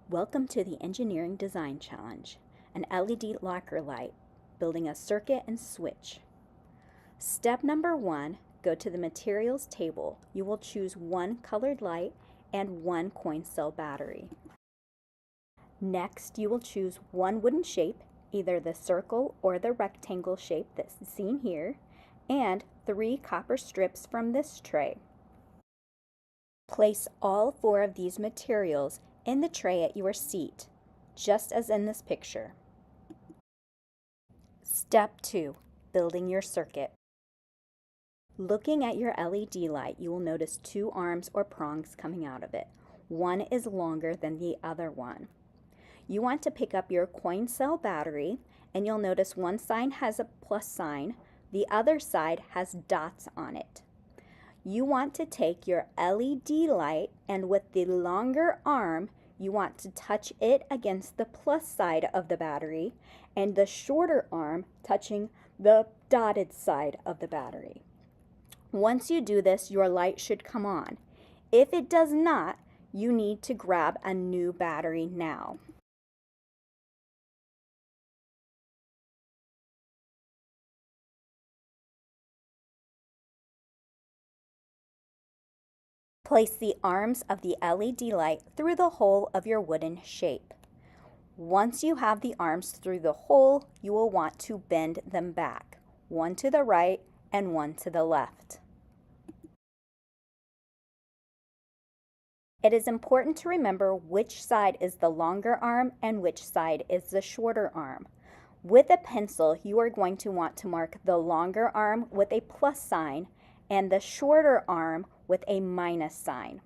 Welcome to the Engineering Design Challenge, an LED locker light, building a circuit and switch. Step number 1, go to the materials table. You will choose one colored light and one coin cell battery. Next, you will choose one wooden shape, either the circle or the rectangle shape that's seen here, and 3 copper strips from this tray. Place all 4 of these materials in the tray at your seat, just as in this picture. Step 2, building your circuit. Looking at your LED light, you will notice 2 arms or prongs coming out of it. One is longer than the other one. You want to pick up your coin cell battery, and you'll notice one side has a plus sign, the other side has dots on it. You want to take your LED light, and with the longer arm, you want to touch it against the plus side of the battery, and the shorter arm touching the dotted side of the battery. Once you do this, your light should come on. If it does not, you need to grab a new battery now. Place the arms of the LED light through the hole of your wooden shape. Once you have the arms through the hole, you will want to bend them back, one to the right and one to the left. It is important to remember which side is the longer arm and which side is the shorter arm. With a pencil, you are going to want to mark the longer arm with a plus sign and the shorter arm with a minus sign.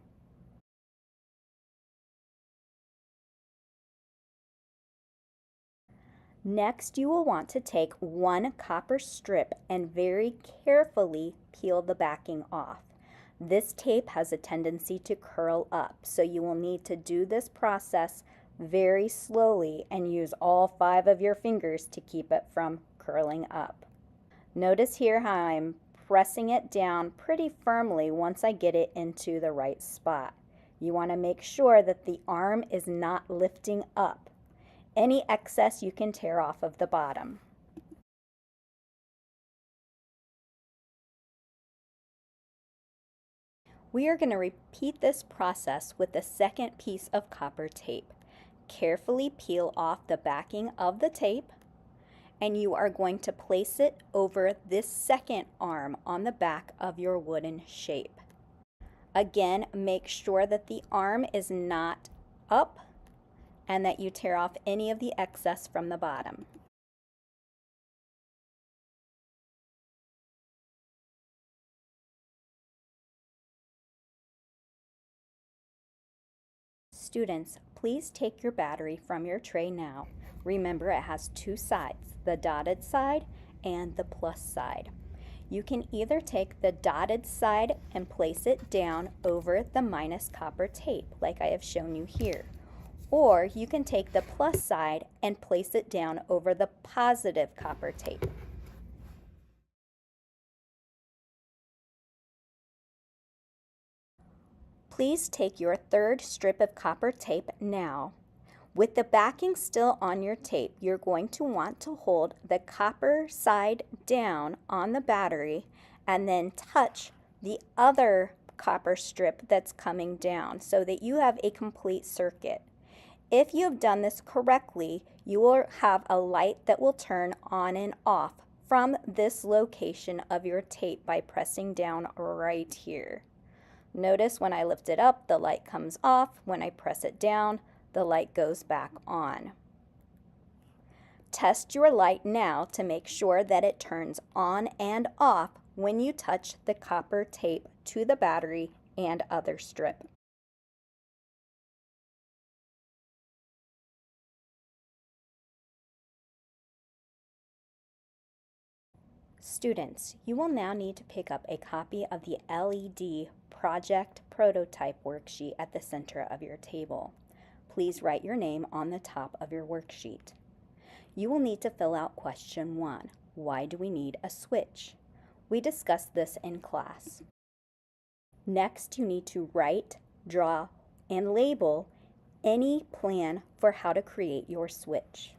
Next, you will want to take one copper strip and very carefully peel the backing off. This tape has a tendency to curl up, so you will need to do this process very slowly and use all 5 of your fingers to keep it from curling up. Notice here how I'm pressing it down pretty firmly once I get it into the right spot. You want to make sure that the arm is not lifting up. Any excess you can tear off of the bottom. We are going to repeat this process with the second piece of copper tape. Carefully peel off the backing of the tape, and you are going to place it over this second arm on the back of your wooden shape. Again, make sure that the arm is not up and that you tear off any of the excess from the bottom. Students, please take your battery from your tray now. Remember, it has 2 sides, the dotted side and the plus side. You can either take the dotted side and place it down over the minus copper tape, like I have shown you here. Or you can take the plus side and place it down over the positive copper tape. Please take your 3rd strip of copper tape now. With the backing still on your tape, you're going to want to hold the copper side down on the battery and then touch the other copper strip that's coming down so that you have a complete circuit. If you have done this correctly, you will have a light that will turn on and off from this location of your tape by pressing down right here. Notice when I lift it up, the light comes off. When I press it down, the light goes back on. Test your light now to make sure that it turns on and off when you touch the copper tape to the battery and other strip. Students, you will now need to pick up a copy of the LED Project Prototype worksheet at the center of your table. Please write your name on the top of your worksheet. You will need to fill out question 1. Why do we need a switch? We discussed this in class. Next, you need to write, draw, and label any plan for how to create your switch.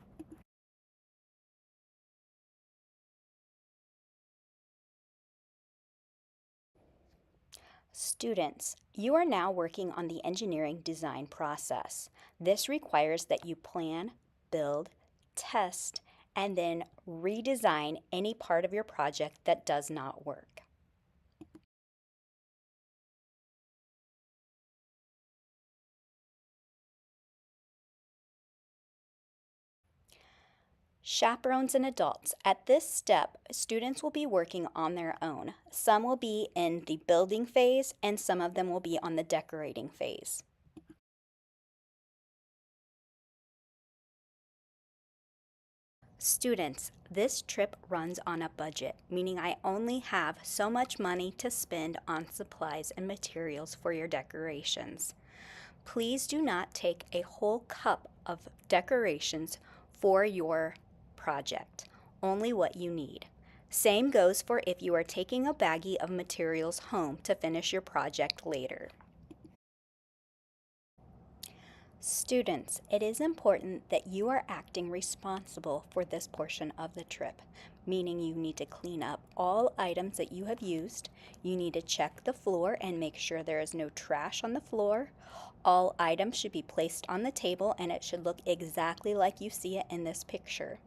Students, you are now working on the engineering design process. This requires that you plan, build, test, and then redesign any part of your project that does not work. Chaperones and adults. At this step, students will be working on their own. Some will be in the building phase and some of them will be on the decorating phase. Students, this trip runs on a budget, meaning I only have so much money to spend on supplies and materials for your decorations. Please do not take a whole cup of decorations for your project, only what you need. Same goes for if you are taking a baggie of materials home to finish your project later. Students, it is important that you are acting responsible for this portion of the trip, meaning you need to clean up all items that you have used. You need to check the floor and make sure there is no trash on the floor. All items should be placed on the table and it should look exactly like you see it in this picture.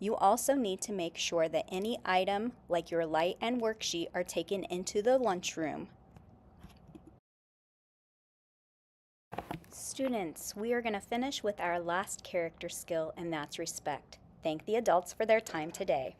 You also need to make sure that any item, like your light and worksheet, are taken into the lunchroom. Students, we are going to finish with our last character skill, and that's respect. Thank the adults for their time today.